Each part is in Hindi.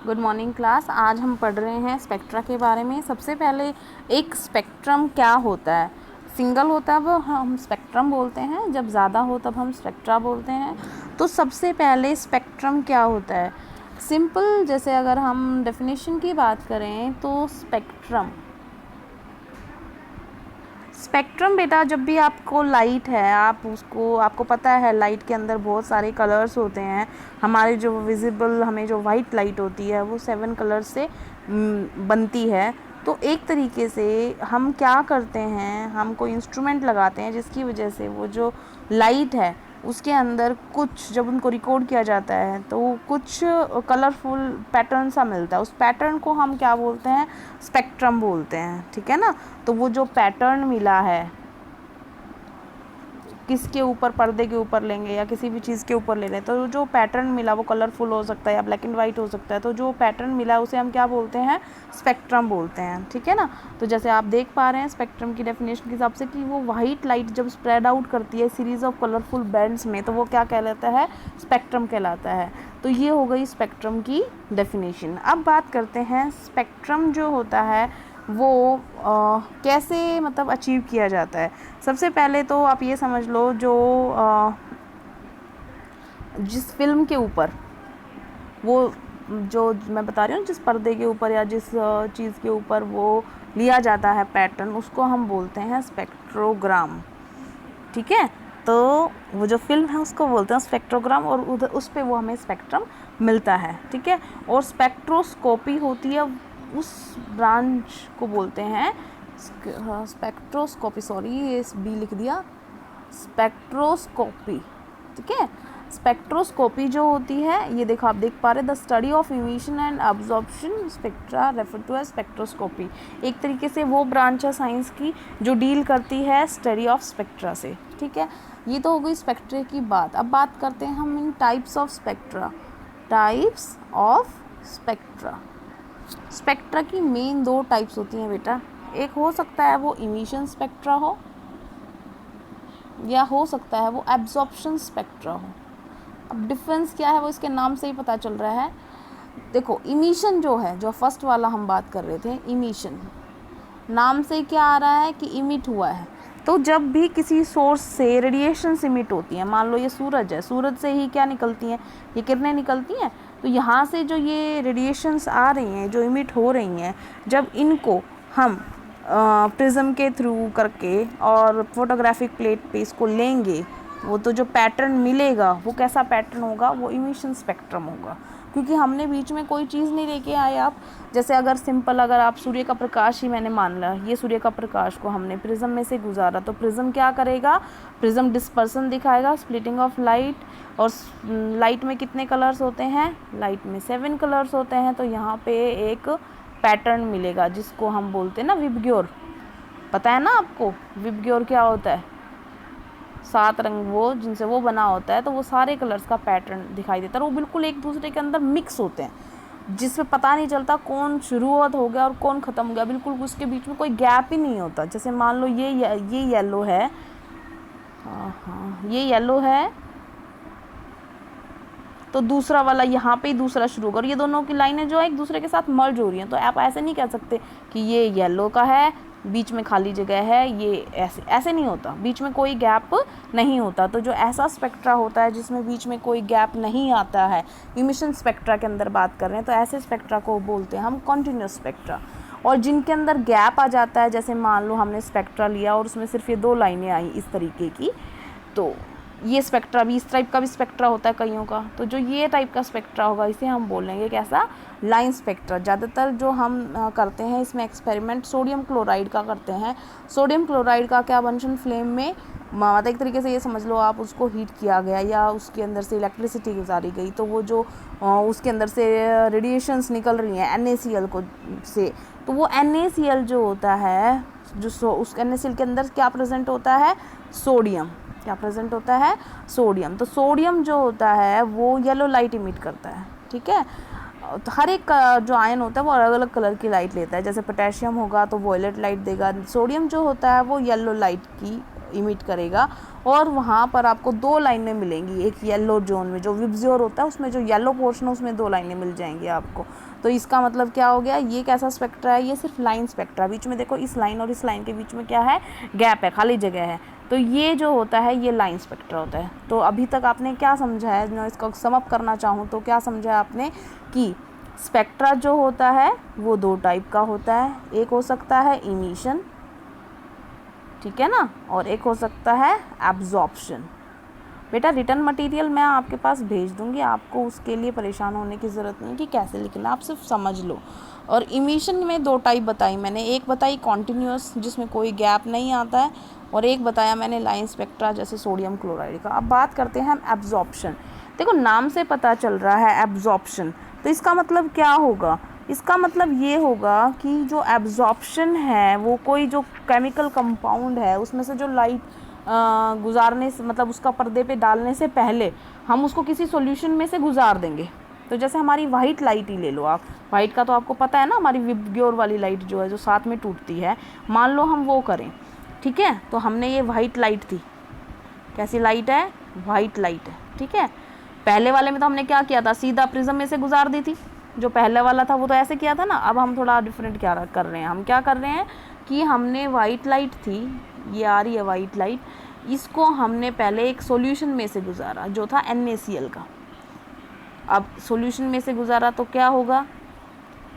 Good morning class. आज हम पढ़ रहे हैं स्पेक्ट्रा के बारे में। सबसे पहले एक स्पेक्ट्रम क्या होता है। सिंगल होता है वो हम स्पेक्ट्रम बोलते हैं, जब ज़्यादा हो तब हम स्पेक्ट्रा बोलते हैं। तो सबसे पहले स्पेक्ट्रम क्या होता है। सिंपल, जैसे अगर हम डेफिनेशन की बात करें तो स्पेक्ट्रम बेटा, जब भी आपको लाइट है, आपको पता है लाइट के अंदर बहुत सारे कलर्स होते हैं। हमारे जो विजिबल, हमें जो वाइट लाइट होती है वो 7 कलर्स से बनती है। तो एक तरीके से हम क्या करते हैं, हम कोई इंस्ट्रूमेंट लगाते हैं जिसकी वजह से वो जो लाइट है उसके अंदर कुछ, जब उनको रिकॉर्ड किया जाता है तो कुछ कलरफुल पैटर्न सा मिलता है। उस पैटर्न को हम क्या बोलते हैं, स्पेक्ट्रम बोलते हैं। ठीक है ना। तो वो जो पैटर्न मिला है, किसके ऊपर, पर्दे के ऊपर लेंगे या किसी भी चीज़ के ऊपर ले लें, तो जो पैटर्न मिला वो कलरफुल हो सकता है या ब्लैक एंड वाइट हो सकता है। तो जो पैटर्न मिला उसे हम क्या बोलते हैं, स्पेक्ट्रम बोलते हैं। ठीक है ना। तो जैसे आप देख पा रहे हैं स्पेक्ट्रम की डेफिनेशन के हिसाब से कि वो वाइट लाइट जब स्प्रेड आउट करती है सीरीज ऑफ कलरफुल बैंड्स में, तो वो क्या कहलाता है, स्पेक्ट्रम कहलाता है। तो ये हो गई स्पेक्ट्रम की डेफिनेशन। अब बात करते हैं स्पेक्ट्रम जो होता है वो कैसे मतलब अचीव किया जाता है। सबसे पहले तो आप ये समझ लो, जो जिस फिल्म के ऊपर, वो जो मैं बता रही हूँ, जिस पर्दे के ऊपर या जिस चीज़ के ऊपर वो लिया जाता है पैटर्न, उसको हम बोलते हैं स्पेक्ट्रोग्राम। ठीक है। तो वो जो फिल्म है उसको बोलते हैं स्पेक्ट्रोग्राम, और उधर उस पे वो हमें स्पेक्ट्रम मिलता है। ठीक है। और स्पेक्ट्रोस्कोपी होती है, उस ब्रांच को बोलते हैं स्पेक्ट्रोस्कोपी, सॉरी ये बी लिख दिया, स्पेक्ट्रोस्कोपी। ठीक है। स्पेक्ट्रोस्कोपी जो होती है, ये देखो आप देख पा रहे, the study of emission and absorption spectra refer to as spectroscopy. एक तरीके से वो ब्रांच है साइंस की जो डील करती है स्टडी ऑफ स्पेक्ट्रा से। ठीक है। ये तो हो गई स्पेक्ट्रा की बात। अब बात करते हैं हम इन types of spectra. Types of spectra, spectra की मेन 2 टाइप्स होती हैं बेटा। एक हो सकता है वो इमिशन स्पेक्ट्रा हो, या हो सकता है वो एब्जॉर्प्शन स्पेक्ट्रा हो। अब डिफरेंस क्या है वो इसके नाम से ही पता चल रहा है। देखो, इमिशन जो है, जो फर्स्ट वाला हम बात कर रहे थे, इमिशन नाम से क्या आ रहा है कि इमिट हुआ है। तो जब भी किसी सोर्स से रेडिएशंस इमिट होती हैं, मान लो ये सूरज है, सूरज से ही क्या निकलती हैं, ये किरणें निकलती हैं। तो यहाँ से जो ये रेडिएशंस आ रही हैं, जो इमिट हो रही हैं, जब इनको हम प्रिज्म के थ्रू करके और फोटोग्राफिक प्लेट पे इसको लेंगे, वो तो जो पैटर्न मिलेगा वो कैसा पैटर्न होगा, वो इमिशन स्पेक्ट्रम होगा। क्योंकि हमने बीच में कोई चीज़ नहीं लेके आए। आप जैसे अगर सिंपल, अगर आप सूर्य का प्रकाश ही मैंने मान लिया, ये सूर्य का प्रकाश को हमने प्रिज्म में से गुजारा, तो प्रिज्म क्या करेगा, प्रिज्म डिस्पर्सन दिखाएगा, स्प्लिटिंग ऑफ लाइट। और लाइट में कितने कलर्स होते हैं, लाइट में 7 कलर्स होते हैं। तो यहाँ पे एक पैटर्न मिलेगा जिसको हम बोलते हैं ना विबग्योर। पता है ना आपको विबग्योर क्या होता है, 7 रंग वो जिनसे वो बना होता है। तो वो सारे कलर्स का पैटर्न दिखाई देता है, और वो बिल्कुल एक दूसरे के अंदर मिक्स होते हैं, जिसमें पता नहीं चलता कौन शुरुआत हो गया और कौन ख़त्म हो गया। बिल्कुल उसके बीच में कोई गैप ही नहीं होता। जैसे मान लो ये येलो है, हाँ ये येलो है, तो दूसरा वाला यहाँ पे ही दूसरा शुरू होगा, और ये दोनों की लाइनें जो है एक दूसरे के साथ मर्ज हो रही हैं। तो आप ऐसे नहीं कह सकते कि ये येलो का है, बीच में खाली जगह है, ये ऐसे नहीं होता, बीच में कोई गैप नहीं होता। तो जो ऐसा स्पेक्ट्रा होता है जिसमें बीच में कोई गैप नहीं आता है, इमिशन स्पेक्ट्रा के अंदर बात कर रहे हैं, तो ऐसे स्पेक्ट्रा को बोलते हैं हम कॉन्टिन्यूस स्पेक्ट्रा। और जिनके अंदर गैप आ जाता है, जैसे मान लो हमने स्पेक्ट्रा लिया और उसमें सिर्फ ये 2 लाइनें आई इस तरीके की, तो ये स्पेक्ट्रा भी, इस टाइप का भी स्पेक्ट्रा होता है कईयों का। तो जो ये टाइप का स्पेक्ट्रा होगा इसे हम बोलेंगे कैसा, लाइन स्पेक्ट्रा। ज़्यादातर जो हम करते हैं इसमें एक्सपेरिमेंट सोडियम क्लोराइड का करते हैं। सोडियम क्लोराइड का क्या बनशन, फ्लेम में मतलब एक तरीके से ये समझ लो आप, उसको हीट किया गया या उसके अंदर से इलेक्ट्रिसिटी गुजारी गई, तो वो जो उसके अंदर से रेडिएशंस निकल रही हैं NaCl को से, तो वो NaCl जो होता है, जो उस NaCl के अंदर क्या प्रेजेंट होता है, सोडियम। क्या प्रेजेंट होता है, सोडियम। तो सोडियम जो होता है वो येलो लाइट इमिट करता है। ठीक है। तो हर एक का जो आयन होता है वो अलग अलग कलर की लाइट लेता है। जैसे पोटेशियम होगा तो वॉयलेट लाइट देगा, सोडियम जो होता है वो येलो लाइट की इमिट करेगा, और वहाँ पर आपको 2 लाइनें मिलेंगी, एक येलो जोन में जो विब्जियोर होता है उसमें जो येलो पोर्शन है उसमें 2 लाइनें मिल जाएंगी आपको। तो इसका मतलब क्या हो गया, ये कैसा स्पेक्ट्रा है, ये सिर्फ लाइन स्पेक्ट्रा, बीच में देखो इस लाइन और इस लाइन के बीच में क्या है, गैप है, खाली जगह है, तो ये जो होता है ये लाइन स्पेक्ट्रा होता है। तो अभी तक आपने क्या समझा है, मैं इसको सम अप करना चाहूँ तो क्या समझा है आपने कि स्पेक्ट्रा जो होता है वो 2 टाइप का होता है, एक हो सकता है इमिशन, ठीक है ना, और एक हो सकता है एब्जॉर्प्शन। बेटा रिटर्न मटेरियल मैं आपके पास भेज दूंगी, आपको उसके लिए परेशान होने की ज़रूरत नहीं कि कैसे लिखना, आप सिर्फ समझ लो। और इमिशन में 2 टाइप बताई मैंने, एक बताई कॉन्टिन्यूस जिसमें कोई गैप नहीं आता है, और एक बताया मैंने लाइन स्पेक्ट्रा जैसे सोडियम क्लोराइड का। अब बात करते हैं हम एब्जॉर्प्शन। देखो नाम से पता चल रहा है एब्जॉर्प्शन, तो इसका मतलब क्या होगा, इसका मतलब ये होगा कि जो एब्जॉर्प्शन है वो कोई जो केमिकल कंपाउंड है उसमें से जो लाइट गुजारने से, मतलब उसका पर्दे पे डालने से पहले हम उसको किसी सॉल्यूशन में से गुजार देंगे। तो जैसे हमारी वाइट लाइट ही ले लो आप, वाइट का तो आपको पता है ना, हमारी विबग्योर वाली लाइट जो है जो साथ में टूटती है, मान लो हम वो करें, ठीक है, तो हमने ये वाइट लाइट थी, कैसी लाइट है, वाइट लाइट है, ठीक है। पहले वाले में तो हमने क्या किया था, सीधा प्रिज्म में से गुजार दी थी, जो पहले वाला था वो तो ऐसे किया था ना। अब हम थोड़ा डिफरेंट क्या कर रहे हैं, हम क्या कर रहे हैं कि हमने वाइट लाइट थी, ये आ रही है वाइट लाइट, इसको हमने पहले एक सॉल्यूशन में से गुजारा जो था NaCl का। अब सॉल्यूशन में से गुजारा तो क्या होगा,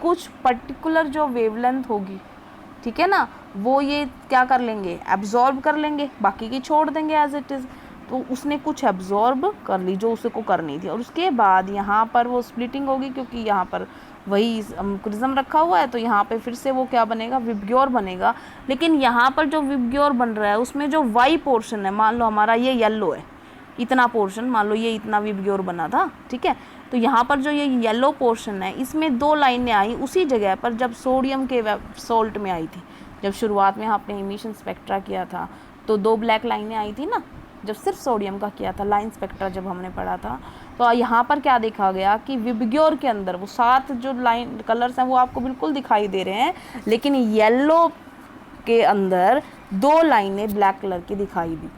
कुछ पर्टिकुलर जो वेवलेंथ होगी, ठीक है ना, वो ये क्या कर लेंगे, एब्जॉर्ब कर लेंगे, बाकी की छोड़ देंगे एज इट इज़। तो उसने कुछ एब्जॉर्ब कर ली जो उसको करनी थी, और उसके बाद यहाँ पर वो स्प्लिटिंग होगी, क्योंकि यहाँ पर वही प्रिज्म रखा हुआ है, तो यहाँ पे फिर से वो क्या बनेगा, विबग्योर बनेगा। लेकिन यहाँ पर जो विबग्योर बन रहा है उसमें जो वाई पोर्शन है, मान लो हमारा ये येलो है, इतना पोर्शन, मान लो ये इतना विबग्योर बना था, ठीक है, तो यहाँ पर जो ये येलो पोर्शन है इसमें 2 लाइनें आई उसी जगह पर जब सोडियम के सॉल्ट में आई थी। जब शुरुआत में आपने इमिशन स्पेक्ट्रा किया था तो 2 ब्लैक लाइनें आई थी ना, जब सिर्फ सोडियम का किया था, लाइन स्पेक्ट्रा जब हमने पढ़ा था, तो यहाँ पर क्या देखा गया कि विबग्योर के अंदर वो 7 जो लाइन कलर्स हैं वो आपको बिल्कुल दिखाई दे रहे हैं, लेकिन येलो के अंदर 2 लाइनें ब्लैक कलर की दिखाई दी।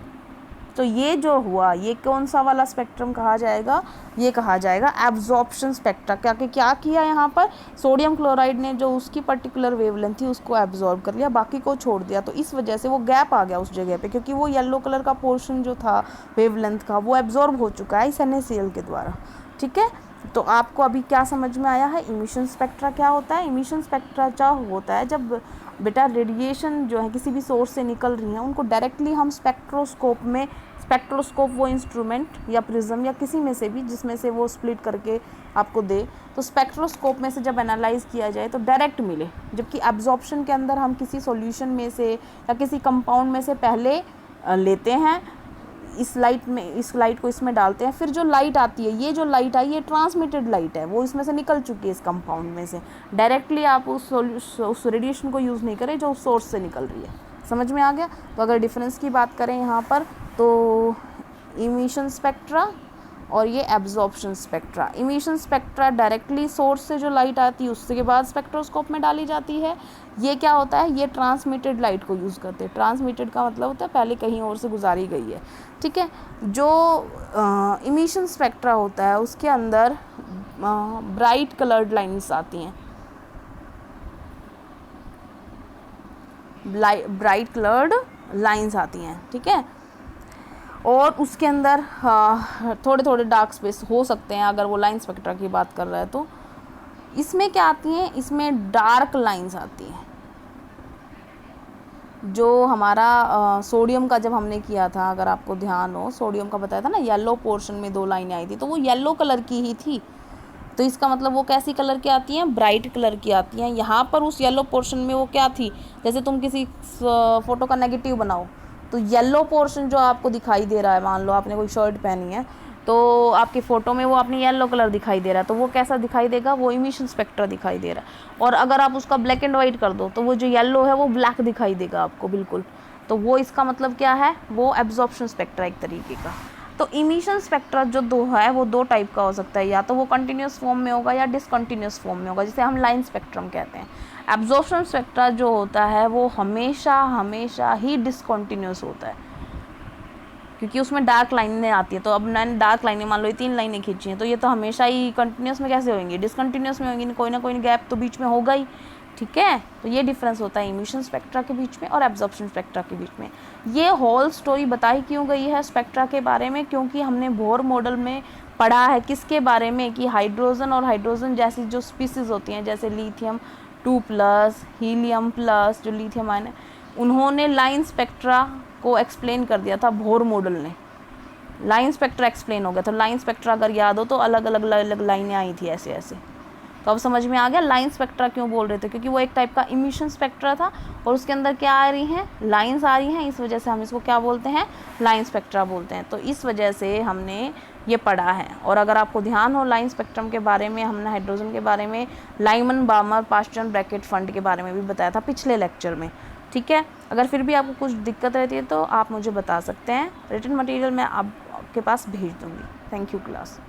तो ये जो हुआ, ये कौन सा वाला स्पेक्ट्रम कहा जाएगा, ये कहा जाएगा एब्जॉर्प्शन स्पेक्ट्रा। क्या किया यहाँ पर, सोडियम क्लोराइड ने जो उसकी पर्टिकुलर वेवलेंथ थी उसको एब्जॉर्ब कर लिया, बाकी को छोड़ दिया, तो इस वजह से वो गैप आ गया उस जगह पे, क्योंकि वो येलो कलर का पोर्शन जो था वेवलेंथ का वो एब्जॉर्ब हो चुका है इस NaCl के द्वारा, ठीक है। तो आपको अभी क्या समझ में आया है, इमिशन स्पेक्ट्रा क्या होता है। इमिशन स्पेक्ट्रा क्या होता है, जब बेटा रेडिएशन जो है किसी भी सोर्स से निकल रही हैं उनको डायरेक्टली हम स्पेक्ट्रोस्कोप में, स्पेक्ट्रोस्कोप वो इंस्ट्रूमेंट या प्रिज्म या किसी में से भी जिसमें से वो स्प्लिट करके आपको दे, तो स्पेक्ट्रोस्कोप में से जब एनालाइज किया जाए तो डायरेक्ट मिले, जबकि एब्जॉर्प्शन के अंदर हम किसी सॉल्यूशन में से या किसी कंपाउंड में से पहले लेते हैं, इस लाइट को इसमें डालते हैं, फिर जो लाइट आती है, ये जो लाइट आई ये ट्रांसमिटेड लाइट है, वो इसमें से निकल चुकी है इस कंपाउंड में से, डायरेक्टली आप उस रेडिएशन को यूज़ नहीं करें जो उस सोर्स से निकल रही है। समझ में आ गया। तो अगर डिफरेंस की बात करें यहाँ पर, तो इमिशन स्पेक्ट्रा और ये absorption spectra. Emission spectra directly source से जो लाइट आती है उसके बाद स्पेक्ट्रोस्कोप में डाली जाती है। ये क्या होता है, ये ट्रांसमिटेड लाइट को यूज़ करते हैं। ट्रांसमिटेड का मतलब होता है पहले कहीं और से गुजारी गई है, ठीक है। जो इमिशन स्पेक्ट्रा होता है उसके अंदर ब्राइट कलर्ड लाइन्स आती हैं, ब्राइट कलर्ड लाइन्स आती हैं, ठीक है। और उसके अंदर थोड़े थोड़े डार्क स्पेस हो सकते हैं अगर वो लाइन स्पेक्ट्रा की बात कर रहा है तो। इसमें क्या आती हैं, इसमें डार्क लाइंस आती हैं। जो हमारा सोडियम का जब हमने किया था, अगर आपको ध्यान हो, सोडियम का बताया था ना, येलो पोर्शन में 2 लाइनें आई थी, तो वो येलो कलर की ही थी। तो इसका मतलब वो कैसी कलर की आती हैं, ब्राइट कलर की आती हैं। यहाँ पर उस येलो पोर्शन में वो क्या थी, जैसे तुम किसी फोटो का नेगेटिव बनाओ तो येलो पोर्शन जो आपको दिखाई दे रहा है, मान लो आपने कोई शर्ट पहनी है तो आपकी फ़ोटो में वो अपनी येलो कलर दिखाई दे रहा है, तो वो कैसा दिखाई देगा, वो इमिशन स्पेक्ट्रा दिखाई दे रहा है। और अगर आप उसका ब्लैक एंड वाइट कर दो तो वो जो येलो है वो ब्लैक दिखाई देगा आपको बिल्कुल। तो वो इसका मतलब क्या है, वो एब्जॉर्प्शन स्पेक्ट्रा एक तरीके का। तो इमिशन स्पेक्ट्रा जो 2 है वो 2 टाइप का हो सकता है, या तो वो कंटिन्यूस फॉर्म में होगा या डिसकंटिन्यूस फॉर्म में होगा, जिसे हम लाइन स्पेक्ट्रम कहते हैं। एब्जॉर्प्शन स्पेक्ट्रा जो होता है वो हमेशा ही डिसकंटिन्यूस होता है। क्योंकि उसमें डार्क लाइनें आती है। तो अब मैंने डार्क लाइनें मान लो ये 3 लाइनें खींची हैं, तो ये तो हमेशा ही कंटिन्यूस में कैसे होंगी, डिसकंटिन्यूस में होंगी, कोई ना कोई गैप तो बीच में होगा ही। ठीक है, तो ये डिफरेंस होता है इमिशन स्पेक्ट्रा के बीच में और एब्जॉर्प्शन स्पेक्ट्रा के बीच में। ये होल स्टोरी बताई क्यों गई है स्पेक्ट्रा के बारे में, क्योंकि हमने बोर मॉडल में पढ़ा है किसके बारे में, कि हाइड्रोजन और हाइड्रोजन जैसी जो स्पीसीज होती हैं, जैसे लिथियम 2+, हीलियम प्लस, जो लिथियम आयन है, उन्होंने लाइन स्पेक्ट्रा को एक्सप्लेन कर दिया था। बोर मॉडल ने लाइन स्पेक्ट्रा एक्सप्लेन हो गया। तो लाइन स्पेक्ट्रा अगर याद हो तो अलग अलग लाइनें आई थी ऐसे ऐसे। तो अब समझ में आ गया लाइन स्पेक्ट्रा क्यों बोल रहे थे, क्योंकि वो एक टाइप का इमिशन स्पेक्ट्रा था और उसके अंदर क्या आ रही हैं, लाइंस आ रही हैं, इस वजह से हम इसको क्या बोलते हैं, लाइन स्पेक्ट्रा बोलते हैं। तो इस वजह से हमने ये पढ़ा है। और अगर आपको ध्यान हो लाइन स्पेक्ट्रम के बारे में, हमने हाइड्रोजन के बारे में लाइमन बामर पास्टन ब्रैकेट फंड के बारे में भी बताया था पिछले लेक्चर में। ठीक है, अगर फिर भी आपको कुछ दिक्कत रहती है तो आप मुझे बता सकते हैं, रिटन मटेरियल मैं आपके पास भेज दूँगी। Thank you class.